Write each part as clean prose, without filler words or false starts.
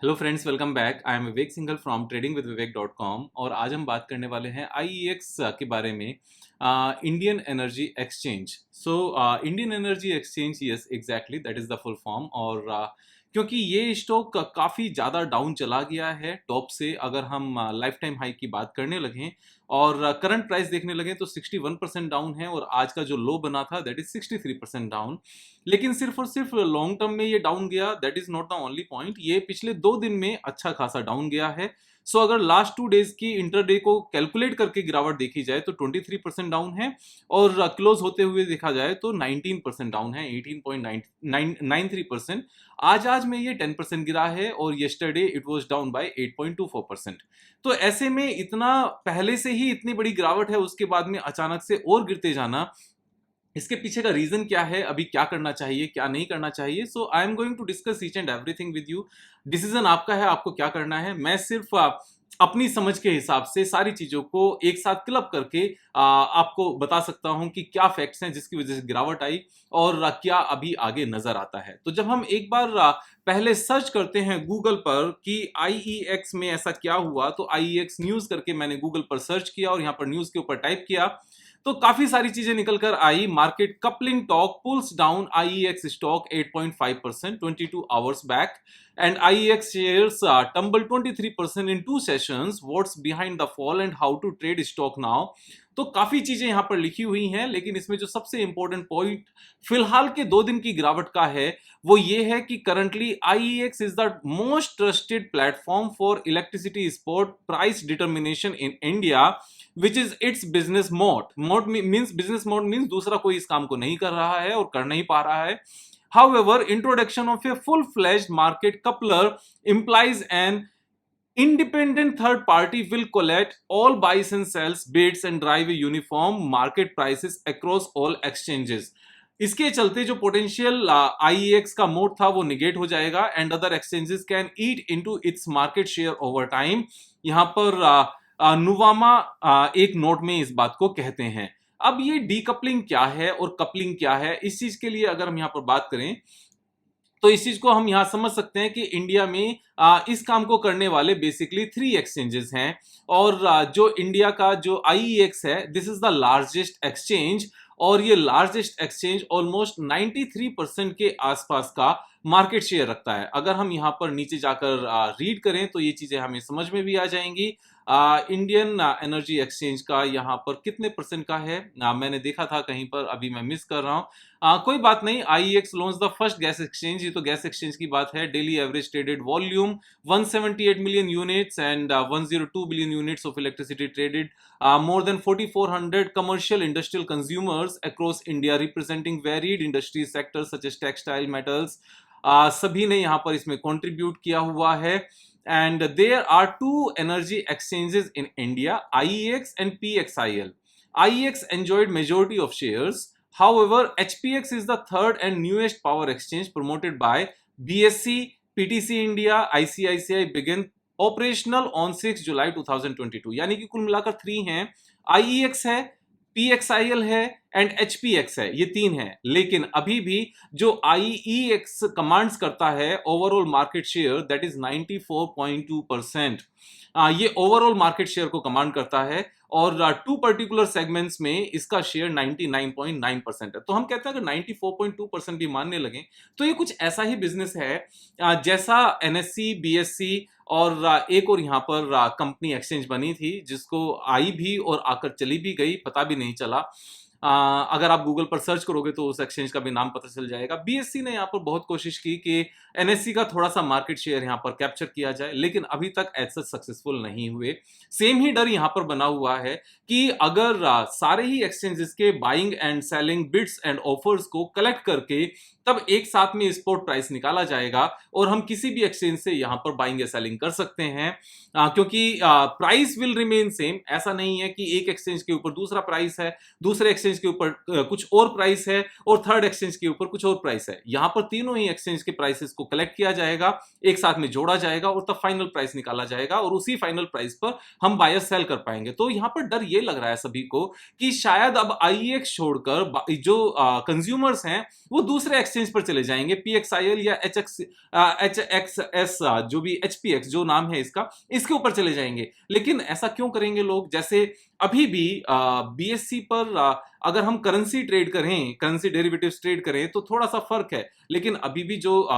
Hello friends, welcome back. I am Vivek Singhal from tradingwithvivek.com और आज हम बात करने वाले हैं आईईएक्स के बारे में। Indian energy exchange. Indian energy exchange, yes exactly that is the full form. और क्योंकि ये स्टॉक काफ़ी ज़्यादा डाउन चला गया है टॉप से, अगर हम लाइफ टाइम हाई की बात करने लगें और करंट प्राइस देखने लगें तो 61% डाउन है और आज का जो लो बना था दैट इज 63% डाउन। लेकिन सिर्फ और सिर्फ लॉन्ग टर्म में ये डाउन गया, that is not the only point. ये पिछले 2 दिन में अच्छा खासा डाउन गया है। अगर लास्ट 2 डेज की इंटरडे को कैलकुलेट करके गिरावट देखी जाए तो 23% डाउन है और क्लोज होते हुए देखा जाए तो 19% डाउन है, 18.93%। आज में ये 10% गिरा है और yesterday it was down by 8.24%। तो ऐसे में इतना पहले से ही इतनी बड़ी गिरावट है, उसके बाद में अचानक से और गिरते जाना, इसके पीछे का रीजन क्या है, अभी क्या करना चाहिए क्या नहीं करना चाहिए। I am going to discuss each and everything with you. Decision आपका है, आपको क्या करना है। मैं सिर्फ अपनी समझ के हिसाब से सारी चीजों को एक साथ क्लब करके आपको बता सकता हूं कि क्या फैक्ट्स हैं जिसकी वजह से गिरावट आई और क्या अभी आगे नजर आता है। तो जब हम एक बार पहले सर्च करते हैं गूगल पर कि आईईएक्स में ऐसा क्या हुआ, तो आईईएक्स न्यूज करके मैंने गूगल पर सर्च किया और यहाँ पर न्यूज के ऊपर टाइप किया तो काफी सारी चीजें निकल कर आई। Market coupling talk pulls down IEX stock 8.5% 22 hours back and IEX shares tumbled 23% in 2 sessions. What's behind the fall and how to trade stock now? तो काफी चीजें यहां पर लिखी हुई हैं, लेकिन इसमें जो सबसे इंपॉर्टेंट पॉइंट फिलहाल के 2 दिन की गिरावट का है वो ये है कि currently IEX is the most trusted platform for electricity spot price determination in India which is it's business mode means business mode means दूसरा कोई इस काम को नहीं कर रहा है और कर नहीं पा रहा है। However, introduction of a full-fledged market coupler implies an independent third party will collect all buys and sells bids and drive a uniform market prices across all exchanges. इसके चलते जो पोटेंशियल आईईएक्स का मोड था वो negate हो जाएगा and other exchanges can eat into its market share over time. यहाँ पर नुवामा एक नोट में इस बात को कहते हैं। अब ये डीकपलिंग क्या है और कपलिंग क्या है, इस चीज के लिए अगर हम यहाँ पर बात करें तो इस चीज को हम यहां समझ सकते हैं कि इंडिया में इस काम को करने वाले बेसिकली 3 एक्सचेंजेस हैं और जो इंडिया का जो आईईएक्स है this is the largest exchange और ये लार्जेस्ट एक्सचेंज ऑलमोस्ट 93% के आसपास का मार्केट शेयर रखता है। अगर हम यहाँ पर नीचे जाकर रीड करें तो ये चीजें हमें समझ में भी आ जाएंगी। इंडियन एनर्जी एक्सचेंज का यहाँ पर कितने परसेंट का है मैंने देखा था कहीं पर, अभी मैं मिस कर रहा हूँ। कोई बात नहीं। IEX launch the first gas exchange, ये तो गैस एक्सचेंज की बात है। Daily average traded volume 178 million units and 102 billion units of electricity traded, more than 4,400 commercial industrial consumers across India representing varied industry sectors such as textile, metals, सभी ने यहाँ पर इसमें कंट्रीब्यूट किया हुआ है। And there are 2 energy exchanges in India, IEX and PXIL. IEX enjoyed majority of shares. However, HPX is the third and newest power exchange promoted by BSC, PTC India, ICICI began operational on 6 July 2022। यानी कि कुल मिलाकर 3 हैं। IEX है, PXIL है and HPX है, ये 3 है। लेकिन अभी भी जो IEX कमांड्स करता है overall market share that is 94.2%। ये ओवरऑल मार्केट शेयर को कमांड करता है और 2 पर्टिकुलर सेगमेंट्स में इसका शेयर 99.9% है। तो हम कहते हैं अगर 94.2% भी मानने लगे तो ये कुछ ऐसा ही बिजनेस है जैसा एनएससी, बीएससी और एक और यहाँ पर कंपनी एक्सचेंज बनी थी जिसको आई भी और आकर चली भी गई, पता भी नहीं चला। अगर आप गूगल पर सर्च करोगे तो उस एक्सचेंज का भी नाम पता चल जाएगा। बीएससी ने यहाँ पर बहुत कोशिश की कि एनएससी का थोड़ा सा मार्केट शेयर यहाँ पर कैप्चर किया जाए, लेकिन अभी तक ऐसा सक्सेसफुल नहीं हुए। सेम ही डर यहाँ पर बना हुआ है कि अगर सारे ही एक्सचेंजेस के buying and selling bids and offers को कलेक्ट करके तब एक साथ में स्पॉट प्राइस निकाला जाएगा और हम किसी भी एक्सचेंज से यहाँ पर बाइंग या सेलिंग कर सकते हैं, क्योंकि प्राइस विल रिमेन सेम। ऐसा नहीं है कि एक एक्सचेंज के ऊपर दूसरा प्राइस है, दूसरे एक्सचेंज एक्सचेंज के ऊपर कुछ और प्राइस है और थर्ड एक्सचेंज के ऊपर कुछ और प्राइस है। यहां पर तीनों ही एक्सचेंज के प्राइसेस को कलेक्ट किया जाएगा, एक साथ में जोड़ा जाएगा और तब फाइनल प्राइस निकाला जाएगा और उसी फाइनल प्राइस पर हम बायर सेल कर पाएंगे। तो यहां पर डर ये लग रहा है सभी को कि शायद अब आईईएक्स छोड़कर जो कंज्यूमर्स हैं वो दूसरे एक्सचेंज पर चले जाएंगे, पीएक्सआईएल या एचएक्सएस, जो भी एचपीएक्स जो नाम है इसका, इसके ऊपर चले जाएंगे। लेकिन ऐसा क्यों करेंगे लोग? जैसे अभी भी बीएससी पर अगर हम करेंसी ट्रेड करें, करेंसी डेरिवेटिव्स ट्रेड करें तो थोड़ा सा फर्क है, लेकिन अभी भी जो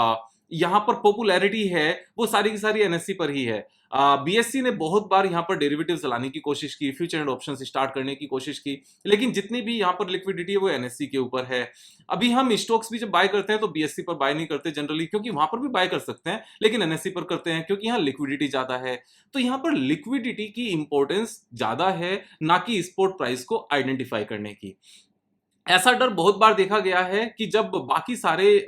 यहां पर पॉपुलैरिटी है वो सारी की सारी एनएससी पर ही है। बीएससी ने बहुत बार यहां पर डेरिवेटिव्स लाने की कोशिश की, फ्यूचर एंड ऑप्शंस स्टार्ट करने की कोशिश की, लेकिन जितनी भी यहां पर लिक्विडिटी है वो एनएससी के ऊपर है। अभी हम स्टॉक्स भी जब बाय करते हैं तो बीएससी पर बाय नहीं करते जनरली, क्योंकि वहां पर भी बाय कर सकते हैं लेकिन एनएससी पर करते हैं क्योंकि यहां लिक्विडिटी ज्यादा है। तो यहां पर लिक्विडिटी की इंपॉर्टेंस ज्यादा है, ना कि स्पॉट प्राइस को आइडेंटिफाई करने की। ऐसा डर बहुत बार देखा गया है कि जब बाकी सारे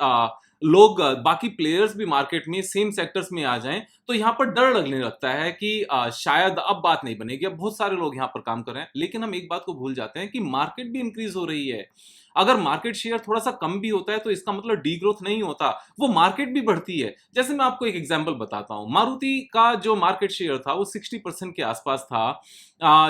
लोग, बाकी प्लेयर्स भी मार्केट में सेम सेक्टर्स में आ जाएं तो यहां पर डर लगने लगता है कि शायद अब बात नहीं बनेगी, अब बहुत सारे लोग यहां पर काम कर रहे हैं। लेकिन हम एक बात को भूल जाते हैं कि मार्केट भी इंक्रीज हो रही है। अगर मार्केट शेयर थोड़ा सा कम भी होता है तो इसका मतलब डी ग्रोथ नहीं होता, वो मार्केट भी बढ़ती है। जैसे मैं आपको एक एग्जांपल बताता हूं, मारुति का जो मार्केट शेयर था वो 60% के आसपास था।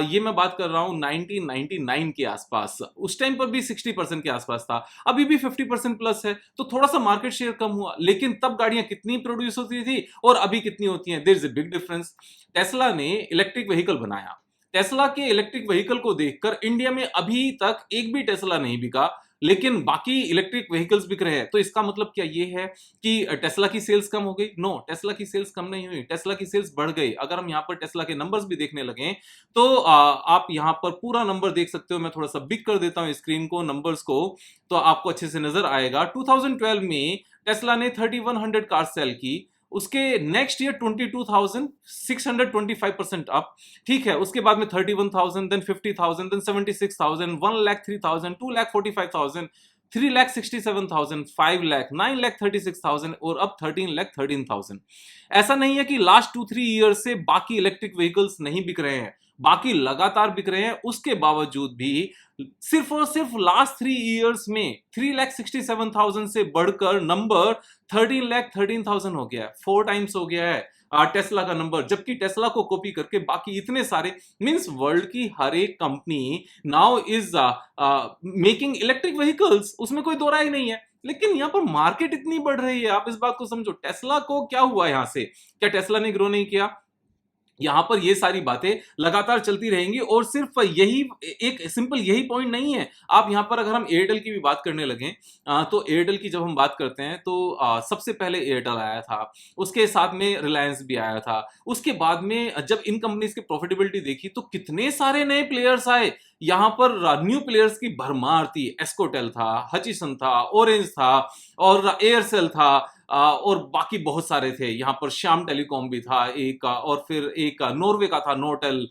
ये मैं बात कर रहा हूं 1999 के आसपास, उस टाइम पर भी 60% के आसपास था, अभी भी 50% प्लस है। तो थोड़ा सा मार्केट शेयर कम हुआ, लेकिन तब गाड़ियां कितनी प्रोड्यूस होती थी और अभी कितनी होती हैं, there is a big difference. Tesla ने इलेक्ट्रिक व्हीकल बनाया, टेस्ला के इलेक्ट्रिक व्हीकल को देखकर इंडिया में अभी तक एक भी टेस्ला नहीं बिका, लेकिन बाकी इलेक्ट्रिक व्हीकल्स बिक रहे हैं। तो इसका मतलब क्या ये है कि टेस्ला की सेल्स कम हो गई? नो, टेस्ला की सेल्स कम नहीं हुई, टेस्ला की सेल्स बढ़ गई। अगर हम यहाँ पर टेस्ला के नंबर्स भी देखने लगे तो आप यहाँ पर पूरा नंबर देख सकते हो। मैं थोड़ा सा बिग कर देता हूँ स्क्रीन को, नंबर्स को, तो आपको अच्छे से नजर आएगा। 2012 में टेस्ला ने 3100 कार सेल की, उसके नेक्स्ट ईयर 22,625% अप, ठीक है। उसके बाद में 31,000, देन 50,000, देन 76,000, 1,03,000, 2,45,000, 3,67,000, 5,00,000, 9,36,000 और अब 13,13,000। ऐसा नहीं है कि लास्ट 2-3 ईयर से बाकी इलेक्ट्रिक व्हीकल्स नहीं बिक रहे हैं, बाकी लगातार बिक रहे हैं। उसके बावजूद भी सिर्फ और सिर्फ लास्ट 3 ईयर्स में 3,67,000 से बढ़कर नंबर 13,13,000 हो गया है, 4 टाइम्स हो गया है टेस्ला का नंबर। जबकि टेस्ला को कॉपी करके बाकी इतने सारे, मींस वर्ल्ड की हर एक company now is making electric vehicles, उसमें कोई दो राय नहीं है। लेकिन यहां पर मार्केट इतनी बढ़ रही है, आप इस बात को समझो। टेस्ला को क्या हुआ यहां से? क्या टेस्ला ने ग्रो नहीं किया? यहां पर ये सारी बातें लगातार चलती रहेंगी और सिर्फ यही एक सिंपल यही पॉइंट नहीं है। आप यहां पर अगर हम एयरटेल की भी बात करने लगे तो एयरटेल की जब हम बात करते हैं तो सबसे पहले एयरटेल आया था, उसके साथ में रिलायंस भी आया था। उसके बाद में जब इन कंपनीज की प्रॉफिटेबिलिटी देखी तो कितने सारे नए प्लेयर्स आए। यहां पर न्यू प्लेयर्स की भरमार थी, एस्कोटेल था, हचिसन था, ऑरेंज था और एयरसेल था और बाकी बहुत सारे थे। यहाँ पर श्याम टेलीकॉम भी था एक, और फिर एक नॉर्वे का था नोटेल,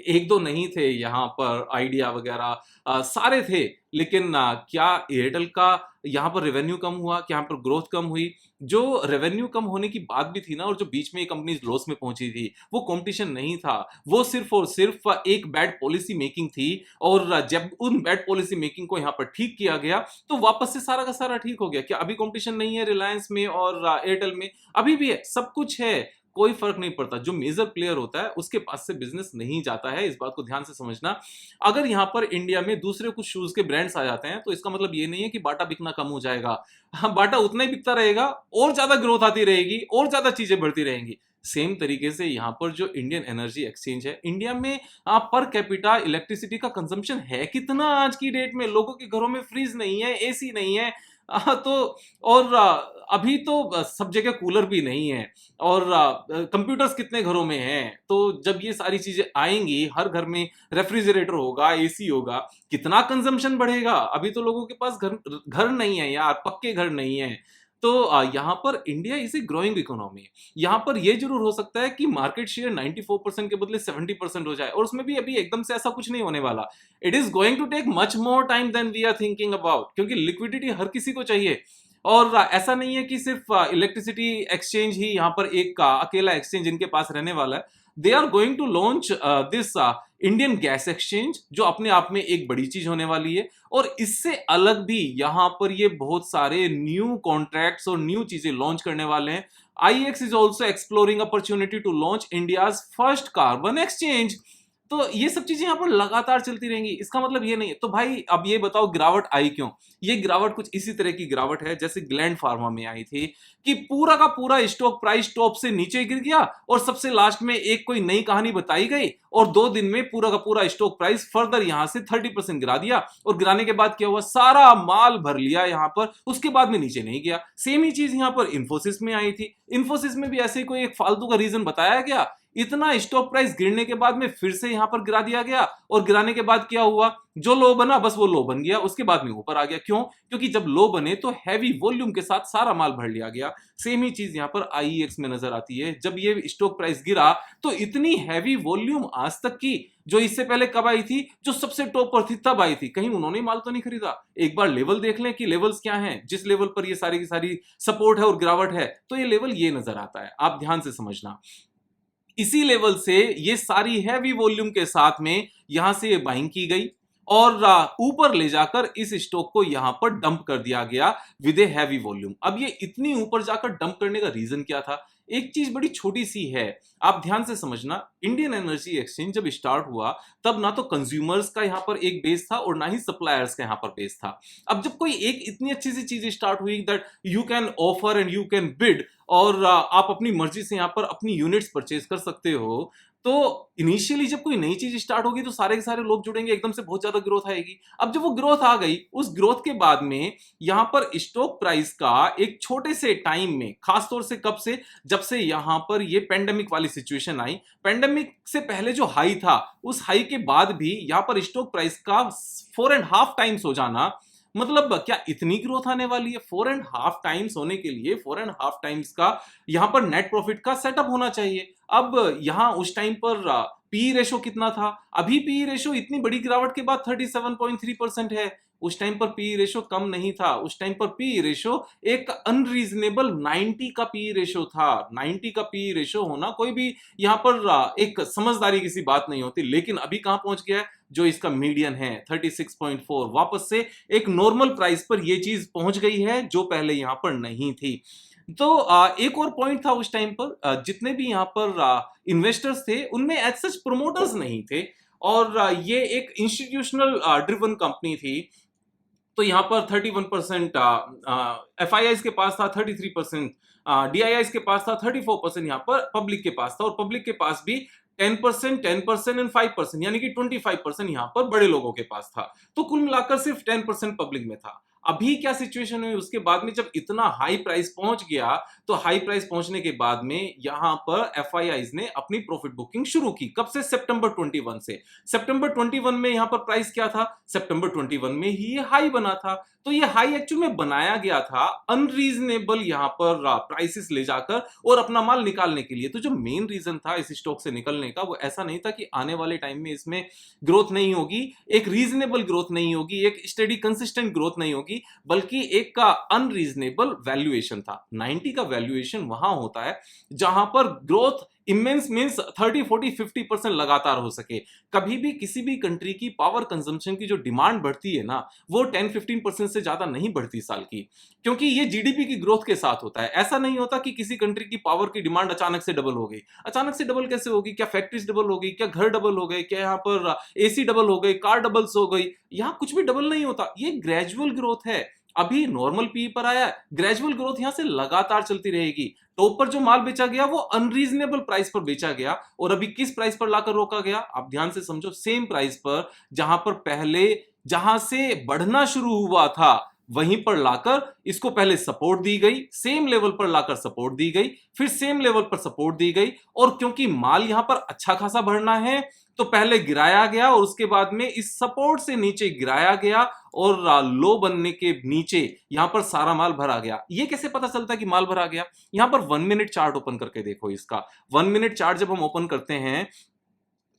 एक दो नहीं थे यहाँ पर, आइडिया वगैरह सारे थे। लेकिन क्या एयरटेल का यहाँ पर रेवेन्यू कम हुआ? क्या यहाँ पर ग्रोथ कम हुई? जो रेवेन्यू कम होने की बात भी थी ना, और जो बीच में ये कंपनीज लॉस में पहुंची थी, वो कंपटीशन नहीं था, वो सिर्फ और सिर्फ एक बैड पॉलिसी मेकिंग थी। और जब उन बैड पॉलिसी मेकिंग को यहाँ पर ठीक किया गया तो वापस से सारा का सारा ठीक हो गया। क्या अभी कंपटीशन नहीं है रिलायंस में और एयरटेल में? अभी भी है, सब कुछ है, कोई फर्क नहीं पड़ता। जो मेजर प्लेयर होता है उसके पास से बिजनेस नहीं जाता है, इस बात को ध्यान से समझना। अगर यहां पर इंडिया में दूसरे कुछ शूज के ब्रांड्स आ जाते हैं तो इसका मतलब ये नहीं है कि बाटा बिकना कम हो जाएगा। हाँ, बाटा उतना ही बिकता रहेगा और ज्यादा ग्रोथ आती रहेगी और ज्यादा चीजें बढ़ती रहेंगी। सेम तरीके से यहाँ पर जो इंडियन एनर्जी एक्सचेंज है, इंडिया में पर कैपिटा इलेक्ट्रिसिटी का कंजम्पशन है कितना आज की डेट में? लोगों के घरों में फ्रिज नहीं है, एसी नहीं है, तो और अभी तो सब जगह कूलर भी नहीं है, और कंप्यूटर्स कितने घरों में हैं। तो जब ये सारी चीजें आएंगी, हर घर में रेफ्रिजरेटर होगा, एसी होगा, कितना कंजम्पशन बढ़ेगा। अभी तो लोगों के पास घर नहीं है यार, पक्के घर नहीं है। तो यहाँ पर India is a growing economy. यहाँ पर ये जरूर हो सकता है कि मार्केट शेयर 94% के बदले 70% हो जाए, और उसमें भी अभी एकदम से ऐसा कुछ नहीं होने वाला। It is going to take much more time than we are thinking about, क्योंकि लिक्विडिटी हर किसी को चाहिए। और ऐसा नहीं है कि सिर्फ इलेक्ट्रिसिटी एक्सचेंज ही यहाँ पर एक अकेला एक्सचेंज इनके पास रहने वाला है। They are going to launch this Indian gas exchange, जो अपने आप में एक बड़ी चीज होने वाली है। और इससे अलग भी यहाँ पर ये बहुत सारे न्यू कॉन्ट्रैक्ट्स और न्यू चीजें लॉन्च करने वाले हैं। IEX is also exploring opportunity to launch India's first carbon exchange. तो ये सब चीजें यहाँ पर लगातार चलती रहेंगी। इसका मतलब ये नहीं है। तो भाई अब ये बताओ गिरावट आई क्यों? ये गिरावट कुछ इसी तरह की गिरावट है जैसे ग्लैंड फार्मा में आई थी, कि पूरा का पूरा स्टॉक प्राइस टॉप से नीचे गिर गया और सबसे लास्ट में एक कोई नई कहानी बताई गई और 2 दिन में पूरा का पूरा स्टॉक प्राइस फर्दर यहां से 30% गिरा दिया। और गिराने के बाद क्या हुआ, सारा माल भर लिया यहां पर, उसके बाद में नीचे नहीं गया। सेम ही चीज यहां पर इंफोसिस में आई थी। इंफोसिस में भी ऐसे ही कोई एक फालतू का रीजन बताया गया, इतना स्टॉक प्राइस गिरने के बाद में फिर से यहां पर गिरा दिया गया। और गिराने के बाद क्या हुआ, जो लो बना बस वो लो बन गया, उसके बाद में ऊपर आ गया। क्यों? क्योंकि जब लो बने तो हैवी वॉल्यूम के साथ सारा माल भर लिया गया। सेम ही चीज यहां पर IEX में नजर आती है। जब ये स्टॉक प्राइस गिरा तो इतनी हैवी वॉल्यूम आज तक की, जो इससे पहले कब आई थी, जो सबसे टॉप पर थी तब आई थी। कहीं उन्होंने माल तो नहीं खरीदा? एक बार लेवल देख लें कि लेवल्स क्या हैं, जिस लेवल पर ये सारी की सारी सपोर्ट है और गिरावट है, तो ये लेवल ये नजर आता है। आप ध्यान से समझना, इसी लेवल से ये सारी हैवी वॉल्यूम के साथ में यहां से ये बाइंग की गई और ऊपर ले जाकर इस स्टॉक को यहां पर डंप कर दिया गया विद ए हैवी वॉल्यूम। अब ये इतनी ऊपर जाकर डंप करने का रीजन क्या था? एक चीज बड़ी छोटी सी है, आप ध्यान से समझना। इंडियन एनर्जी एक्सचेंज जब स्टार्ट हुआ तब ना तो कंज्यूमर्स का यहां पर एक बेस था और ना ही सप्लायर्स का यहां पर बेस था। अब जब कोई एक इतनी अच्छी सी चीज स्टार्ट हुई that you can offer and you can bid, और आप अपनी मर्जी से यहां पर अपनी यूनिट्स परचेज कर सकते हो, तो इनिशियली जब कोई नई चीज स्टार्ट होगी तो सारे के सारे लोग जुड़ेंगे, एकदम से बहुत ज्यादा ग्रोथ आएगी। अब जब वो ग्रोथ आ गई, उस ग्रोथ के बाद में यहां पर स्टॉक प्राइस का एक छोटे से टाइम में, खासतौर से कब से, जब से यहां पर ये पेंडेमिक वाली सिचुएशन आई, पेंडेमिक से पहले जो हाई था उस हाई के बाद भी यहां पर स्टॉक प्राइस का 4.5 टाइम्स हो जाना, मतलब क्या इतनी ग्रोथ आने वाली है? 4.5 टाइम्स होने के लिए 4.5 टाइम्स का यहां पर नेट प्रॉफिट का सेटअप होना चाहिए। अब यहां उस टाइम पर पी रेशो कितना था? अभी पी रेशो इतनी बड़ी गिरावट के बाद 37.3% है। उस टाइम पर पी रेशो कम नहीं था। उस टाइम पर पी रेशो एक अनरीजनेबल 90 का पी रेशो था। 90 का पी रेशो होना कोई भी यहां पर एक समझदारी की सी बात नहीं होती। लेकिन अभी कहां पहुंच गया है? जो इसका मीडियन है 36.4, वापस से एक नॉर्मल प्राइस पर यह चीज पहुंच गई है जो पहले यहां पर नहीं थी। तो एक और पॉइंट था उस टाइम पर, जितने भी यहां पर इन्वेस्टर्स थे उनमें एज सच प्रोमोटर्स नहीं थे और ये एक इंस्टीट्यूशनल ड्रिवन कंपनी थी। तो यहां पर 31% FIIs के पास था, 33% DIIs के पास था, 34% यहां पर पब्लिक के पास था, और पब्लिक के पास भी 10% एंड 5%, यानी कि 25% यहां पर बड़े लोगों के पास था। तो कुल मिलाकर सिर्फ 10% पब्लिक में था। अभी क्या सिचुएशन हुई उसके बाद में, जब इतना हाई प्राइस पहुंच गया, तो हाई प्राइस पहुंचने के बाद में यहां पर FIIs ने अपनी प्रॉफिट बुकिंग शुरू की। कब से? सितंबर 21 से। सितंबर 21 में यहां पर प्राइस क्या था? सितंबर 21 में ही ये हाई बना था। तो ये हाई एक्चुअल में बनाया गया था अनरीजनेबल यहां पर प्राइसेस ले जाकर और अपना माल निकालने के लिए। तो जो मेन रीजन था इस स्टॉक से निकलने का, वो ऐसा नहीं था कि आने वाले टाइम में इसमें ग्रोथ नहीं होगी, एक रीजनेबल ग्रोथ नहीं होगी, एक स्टेडी कंसिस्टेंट ग्रोथ नहीं होगी, बल्कि एक का अनरीजनेबल वैल्यूएशन था। 90 का वैल्यूएशन वहां होता है जहां पर ग्रोथ इमेंस मींस 30, 40, 50% लगातार हो सके। कभी भी किसी भी कंट्री की पावर कंजम्पशन की जो डिमांड बढ़ती है ना, वो 10-15% से ज्यादा नहीं बढ़ती साल की, क्योंकि ये GDP की ग्रोथ के साथ होता है। ऐसा नहीं होता कि किसी कंट्री की पावर की डिमांड अचानक से डबल हो गई। अचानक से डबल कैसे होगी? क्या फैक्ट्रीज डबल हो गई? क्या घर डबल हो गए? क्या यहाँ पर AC डबल हो गई? कार डबल्स हो गई? यहाँ कुछ भी डबल नहीं होता। ये ग्रेजुअल ग्रोथ है। अभी नॉर्मल पी पर आया, ग्रेजुअल ग्रोथ यहां से लगातार चलती रहेगी। टॉप पर जो माल बेचा गया वो अनरीजनेबल प्राइस पर बेचा गया, और अभी किस प्राइस पर लाकर रोका गया? आप ध्यान से समझो, सेम प्राइस पर जहां पर पहले जहां से बढ़ना शुरू हुआ था वहीं पर लाकर इसको पहले सपोर्ट दी गई, सेम लेवल पर लाकर सपोर्ट दी गई, फिर सेम लेवल पर सपोर्ट दी गई, और क्योंकि माल यहां पर अच्छा खासा बढ़ना है तो पहले गिराया गया और उसके बाद में इस सपोर्ट से नीचे गिराया गया, और लो बनने के नीचे यहां पर सारा माल भरा गया। ये कैसे पता चलता है कि माल भरा गया? यहां पर 1 मिनट चार्ट ओपन करके देखो इसका। 1 मिनट चार्ट जब हम ओपन करते हैं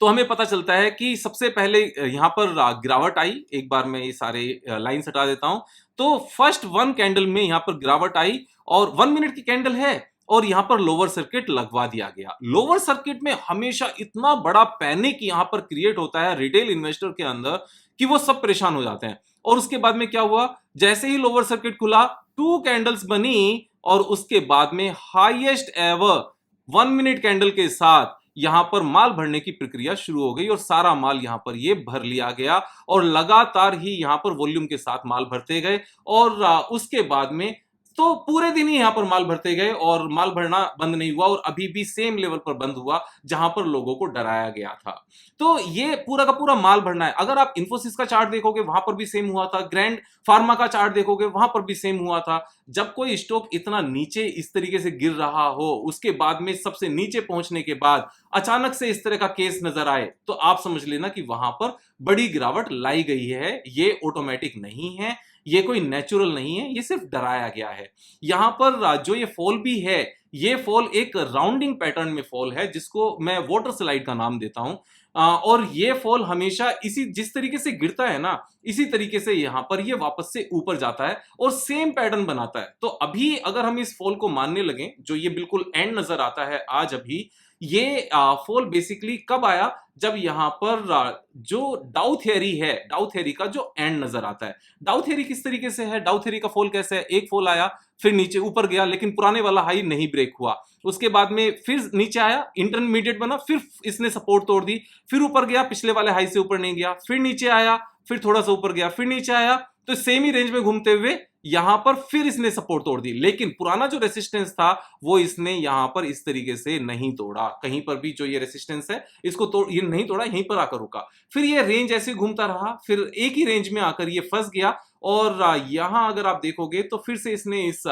तो हमें पता चलता है कि सबसे पहले यहाँ पर गिरावट आई। एक बार मैं ये सारे लाइन्स हटा देता हूं। तो फर्स्ट वन कैंडल में यहाँ पर गिरावट आई और 1 मिनट की कैंडल है और यहाँ पर लोअर सर्किट लगवा दिया गया। लोअर सर्किट में हमेशा इतना बड़ा पैनिक यहाँ पर क्रिएट होता है रिटेल इन्वेस्टर के अंदर कि वो सब परेशान हो जाते हैं। और उसके बाद में क्या हुआ, जैसे ही लोअर सर्किट खुला 2 कैंडल्स बनी और उसके बाद में हाईएस्ट एवर 1 मिनट कैंडल के साथ यहां पर माल भरने की प्रक्रिया शुरू हो गई और सारा माल यहां पर ये भर लिया गया और लगातार ही यहां पर वॉल्यूम के साथ माल भरते गए। और उसके बाद में तो पूरे दिन ही यहां पर माल भरते गए और माल भरना बंद नहीं हुआ और अभी भी सेम लेवल पर बंद हुआ जहां पर लोगों को डराया गया था। तो ये पूरा का पूरा माल भरना है। अगर आप इन्फोसिस का चार्ट देखोगे वहां पर भी सेम हुआ था, ग्रैंड फार्मा का चार्ट देखोगे वहां पर भी सेम हुआ था। जब कोई स्टॉक इतना नीचे इस तरीके से गिर रहा हो, उसके बाद में सबसे नीचे पहुंचने के बाद अचानक से इस तरह का केस नजर आए, तो आप समझ लेना कि वहां पर बड़ी गिरावट लाई गई है। ये ऑटोमेटिक नहीं है, ये कोई नेचुरल नहीं है, ये सिर्फ डराया गया है। यहां पर जो ये फॉल भी है, ये फॉल एक राउंडिंग पैटर्न में फॉल है जिसको मैं वाटर स्लाइड का नाम देता हूं। और ये फॉल हमेशा इसी जिस तरीके से गिरता है ना, इसी तरीके से यहां पर ये वापस से ऊपर जाता है और सेम पैटर्न बनाता है। तो अभी अगर हम इस फॉल को मानने लगे, जो ये बिल्कुल एंड नजर आता है आज, अभी ये फॉल बेसिकली कब आया, जब यहां पर जो डाउ थ्योरी है, डाउ थ्योरी का जो एंड नजर आता है। डाउ थ्योरी किस तरीके से है, डाउ थ्योरी का फॉल कैसे है, एक फॉल आया फिर नीचे ऊपर गया लेकिन पुराने वाला हाई नहीं ब्रेक हुआ, उसके बाद में फिर नीचे आया, इंटरमीडिएट बना, फिर इसने सपोर्ट तोड़ दी, फिर ऊपर गया, पिछले वाले हाई से ऊपर नहीं गया, फिर नीचे आया, फिर थोड़ा सा ऊपर गया, फिर नीचे आया। तो सेम ही रेंज में घूमते हुए यहां पर फिर इसने सपोर्ट तोड़ दी, लेकिन पुराना जो रेसिस्टेंस था वो इसने यहां पर इस तरीके से नहीं तोड़ा। कहीं पर भी जो ये रेसिस्टेंस है इसको तोड़ ये नहीं तोड़ा, यहीं पर आकर रुका। फिर ये रेंज ऐसे घूमता रहा, फिर एक ही रेंज में आकर ये फंस गया और यहां अगर आप देखोगे तो फिर से इसने इस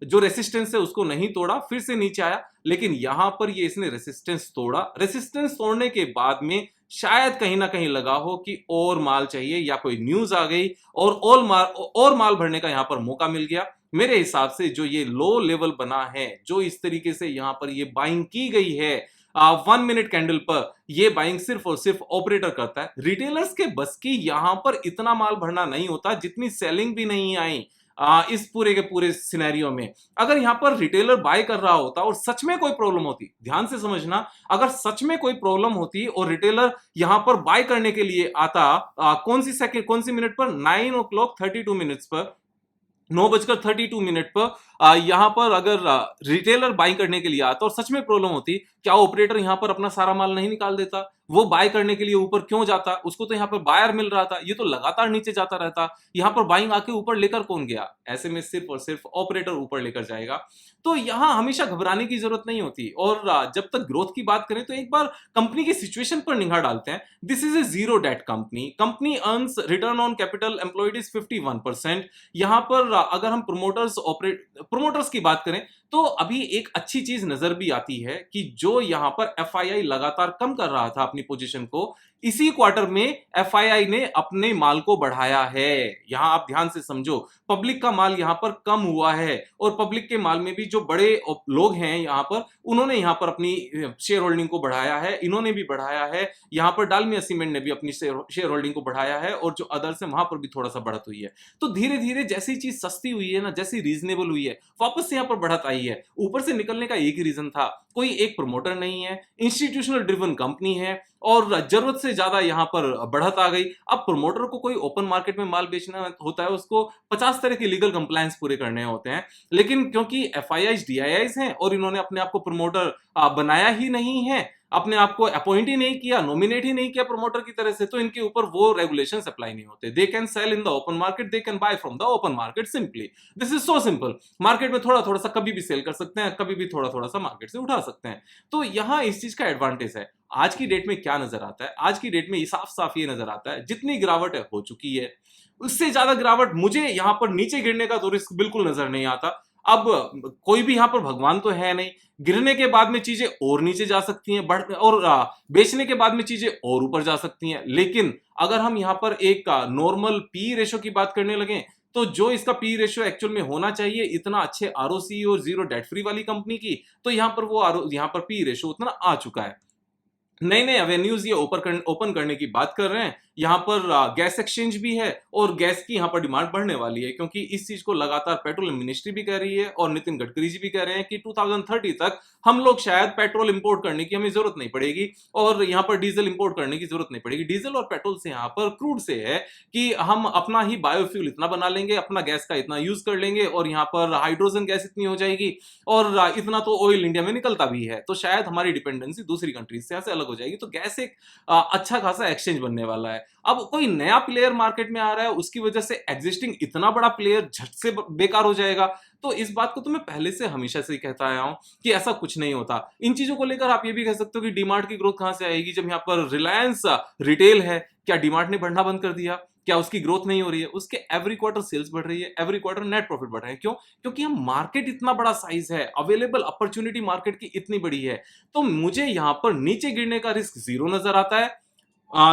जो रेसिस्टेंस है उसको नहीं तोड़ा, फिर से नीचे आया, लेकिन यहां पर ये इसने रेसिस्टेंस तोड़ा। रेसिस्टेंस तोड़ने के बाद में शायद कहीं ना कहीं लगा हो कि और माल चाहिए या कोई न्यूज आ गई और माल भरने का यहां पर मौका मिल गया। मेरे हिसाब से जो ये लो लेवल बना है, जो इस तरीके से यहां पर ये बाइंग की गई है 1 मिनट कैंडल पर, ये बाइंग सिर्फ और सिर्फ ऑपरेटर करता है। रिटेलर्स के बस की यहां पर इतना माल भरना नहीं होता, जितनी सेलिंग भी नहीं आई इस पूरे के पूरे सिनेरियो में। अगर यहां पर रिटेलर बाय कर रहा होता और सच में कोई प्रॉब्लम होती, ध्यान से समझना, अगर सच में कोई प्रॉब्लम होती और रिटेलर यहां पर बाय करने के लिए आता, कौन सी मिनट पर, 9:32 पर, 9:32 पर यहां पर अगर रिटेलर बाई करने के लिए आता और सच में प्रॉब्लम होती, क्या ऑपरेटर यहां पर अपना सारा माल नहीं निकाल देता? वो बाय करने के लिए ऊपर क्यों जाता? उसको तो यहां पर बायर मिल रहा था, ये तो लगातार नीचे जाता रहता। यहां पर बाइंग आके ऊपर लेकर कौन गया? ऐसे में सिर्फ और सिर्फ ऑपरेटर ऊपर लेकर जाएगा। तो यहां हमेशा घबराने की जरूरत नहीं होती। और जब तक ग्रोथ की बात करें तो एक बार कंपनी की सिचुएशन पर निगाह डालते हैं। This is a zero debt company. Company earns return on capital employed is 51%। यहां पर अगर हम प्रोमोटर्स की बात करें तो अभी एक अच्छी चीज नजर भी आती है कि जो यहां पर एफआईआई लगातार कम कर रहा था अपनी पोजीशन को, इसी क्वार्टर में एफआईआई ने अपने माल को बढ़ाया है। यहां आप ध्यान से समझो, पब्लिक का माल यहां पर कम हुआ है और पब्लिक के माल में भी जो बड़े लोग हैं यहां पर, उन्होंने यहां पर अपनी शेयर होल्डिंग को बढ़ाया है, इन्होंने भी बढ़ाया है। यहां पर डालमिया सीमेंट ने भी अपनी शेयर होल्डिंग को बढ़ाया है और जो अदर्स है वहां पर भी थोड़ा सा बढ़त हुई है। तो धीरे धीरे जैसी चीज सस्ती हुई है ना, जैसी रीजनेबल हुई है, वापस से यहां पर बढ़त आई है। ऊपर से निकलने का एक ही रीजन था, कोई एक प्रमोटर नहीं है, इंस्टीट्यूशनल ड्रिवन कंपनी है और जरूरत से ज्यादा यहां पर बढ़त आ गई। अब प्रमोटर को कोई ओपन मार्केट में माल बेचना होता है, उसको 50 तरह के लीगल कंप्लायंस पूरे करने होते हैं, लेकिन क्योंकि एफआईआईज डीआईआईज हैं और इन्होंने अपने आप को प्रमोटर बनाया ही नहीं है, अपने आप को अपॉइंट ही नहीं किया, नॉमिनेट ही नहीं किया प्रमोटर की तरह से, तो इनके ऊपर वो रेगुलेशंस अप्लाई नहीं होते। They can sell in the open market, they can buy from the open market, simply this is so simple. Market में थोड़ा थोड़ा सा कभी भी सेल कर सकते हैं, कभी भी थोड़ा थोड़ा सा मार्केट से उठा सकते हैं। तो यहां इस चीज का एडवांटेज है। आज की डेट में क्या नजर आता है? आज की डेट में साफ साफ ये नजर आता है, जितनी गिरावट है हो चुकी है, उससे ज्यादा गिरावट मुझे यहां पर नीचे गिरने का तो रिस्क बिल्कुल नजर नहीं आता। अब कोई भी यहां पर भगवान तो है नहीं, गिरने के बाद में चीजें और नीचे जा सकती हैं, बढ़ और बेचने के बाद में चीजें और ऊपर जा सकती हैं। लेकिन अगर हम यहां पर एक नॉर्मल पी रेशो की बात करने लगे, तो जो इसका पी रेशियो एक्चुअल में होना चाहिए इतना अच्छे आरओसी और जीरो डेट फ्री वाली कंपनी की, तो यहां पर वो यहां पर पी रेशियो उतना आ चुका है। नए नए एवेन्यूज ये ओपन करने की बात कर रहे हैं। यहाँ पर गैस एक्सचेंज भी है और गैस की यहाँ पर डिमांड बढ़ने वाली है, क्योंकि इस चीज को लगातार पेट्रोलियम मिनिस्ट्री भी कह रही है और नितिन गडकरी जी भी कह रहे हैं कि 2030 तक हम लोग शायद पेट्रोल इंपोर्ट करने की हमें जरूरत नहीं पड़ेगी और यहाँ पर डीजल इंपोर्ट करने की जरूरत नहीं पड़ेगी। डीजल और पेट्रोल से यहाँ पर क्रूड से है कि हम अपना ही बायोफ्यूल इतना बना लेंगे, अपना गैस का इतना यूज कर लेंगे और यहाँ पर हाइड्रोजन गैस इतनी हो जाएगी और इतना तो ऑयल इंडिया में निकलता भी है, तो शायद हमारी डिपेंडेंसी दूसरी कंट्रीज से अलग हो जाएगी। तो गैस एक अच्छा खासा एक्सचेंज बनने वाला है। अब कोई नया प्लेयर मार्केट में आ रहा है, उसकी वजह से एग्जिस्टिंग इतना बड़ा प्लेयर झट से बेकार हो जाएगा। तो इस बात को तो मैं पहले से हमेशा से ही कहता आया हूं कि ऐसा कुछ नहीं होता। इन चीजों को लेकर आप ये भी कह सकते हो कि डीमार्ट की ग्रोथ कहां से आएगी, जब यहां पर रिलायंस रिटेल है, क्या डीमार्ट ने बढ़ना बंद कर दिया? क्या उसकी ग्रोथ नहीं हो रही है? उसके एवरी क्वार्टर सेल्स बढ़ रही है, एवरी क्वार्टर नेट प्रॉफिट बढ़ रहे हैं। क्यों? क्योंकि हम मार्केट इतना बड़ा साइज है, अवेलेबल अपॉर्चुनिटी मार्केट की इतनी बड़ी है। तो मुझे यहां पर नीचे गिरने का रिस्क जीरो नजर आता है।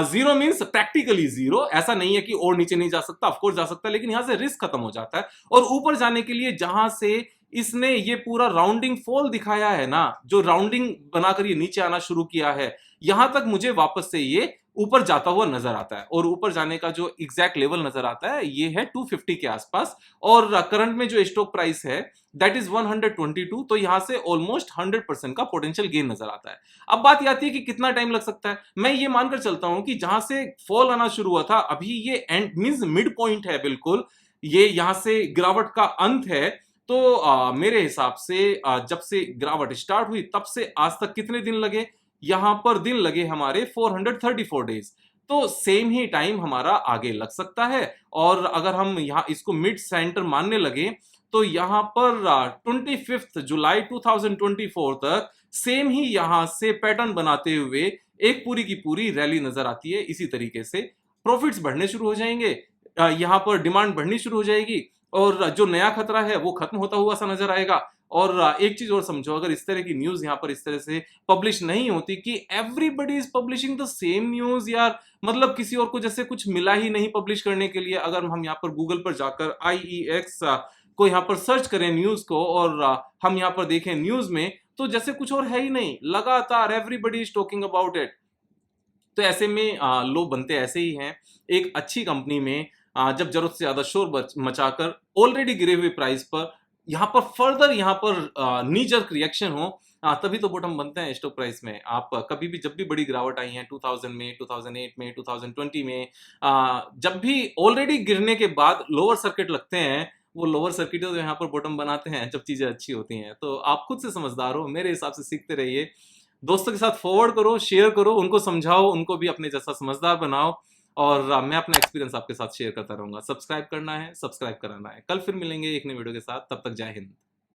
जीरो मींस प्रैक्टिकली जीरो, ऐसा नहीं है कि और नीचे नहीं जा सकता, ऑफकोर्स जा सकता है, लेकिन यहां से रिस्क खत्म हो जाता है। और ऊपर जाने के लिए जहां से इसने ये पूरा राउंडिंग फॉल दिखाया है ना, जो राउंडिंग बनाकर ये नीचे आना शुरू किया है, यहां तक मुझे वापस से ये ऊपर जाता हुआ नजर आता है। और ऊपर जाने का जो एग्जैक्ट लेवल नजर आता है ये है 250 के आसपास, और करंट में जो स्टॉक प्राइस है दैट इज 122। तो यहां से ऑलमोस्ट 100% का पोटेंशियल गेन नजर आता है। अब बात आती है कि कितना टाइम लग सकता है। मैं ये मानकर चलता हूं कि जहां से फॉल आना शुरू हुआ था, अभी ये एंड मींस मिड पॉइंट है, बिल्कुल ये यहां से गिरावट का अंत है। तो मेरे हिसाब से जब से गिरावट स्टार्ट हुई तब से आज तक कितने दिन लगे? यहां पर दिन लगे हमारे 434 डेज। तो सेम ही टाइम हमारा आगे लग सकता है। और अगर हम यहां इसको मिड सेंटर मानने लगे तो यहां पर 25 जुलाई 2024 तक सेम ही यहां से पैटर्न बनाते हुए एक पूरी की पूरी रैली नजर आती है। इसी तरीके से प्रॉफिट्स बढ़ने शुरू हो जाएंगे, यहां पर डिमांड बढ़नी शुरू हो जाएगी और जो नया खतरा है वो खत्म होता हुआ सा नजर आएगा। और एक चीज और समझो, अगर इस तरह की न्यूज यहां पर इस तरह से पब्लिश नहीं होती कि everybody is publishing the same news यार, मतलब किसी और को जैसे कुछ मिला ही नहीं पब्लिश करने के लिए। अगर हम यहाँ पर गूगल पर जाकर IEX को यहाँ पर सर्च करें न्यूज को और हम यहाँ पर देखें न्यूज में, तो जैसे कुछ और है ही नहीं, लगातार everybody is talking about it. तो ऐसे में लोग बनते ऐसे ही हैं। एक अच्छी कंपनी में जब जरूरत से ज्यादा शोर मचाकर ऑलरेडी गिरे हुए प्राइस पर यहाँ पर फर्दर यहाँ पर नी जर्क रिएक्शन हो, तभी तो बॉटम बनते हैं स्टॉक प्राइस में। आप कभी भी जब भी बड़ी गिरावट आई है 2000 में, 2008 में, 2020 में, जब भी ऑलरेडी गिरने के बाद लोअर सर्किट लगते हैं, वो लोअर सर्किट तो यहाँ पर बॉटम बनाते हैं जब चीजें अच्छी होती हैं। तो आप खुद से समझदार हो, मेरे हिसाब से सीखते रहिए, दोस्तों के साथ फॉरवर्ड करो, शेयर करो, उनको समझाओ, उनको भी अपने जैसा समझदार बनाओ। और मैं अपना एक्सपीरियंस आपके साथ शेयर करता रहूंगा। सब्सक्राइब करना है, सब्सक्राइब कराना है। कल फिर मिलेंगे एक नई वीडियो के साथ, तब तक जय हिंद।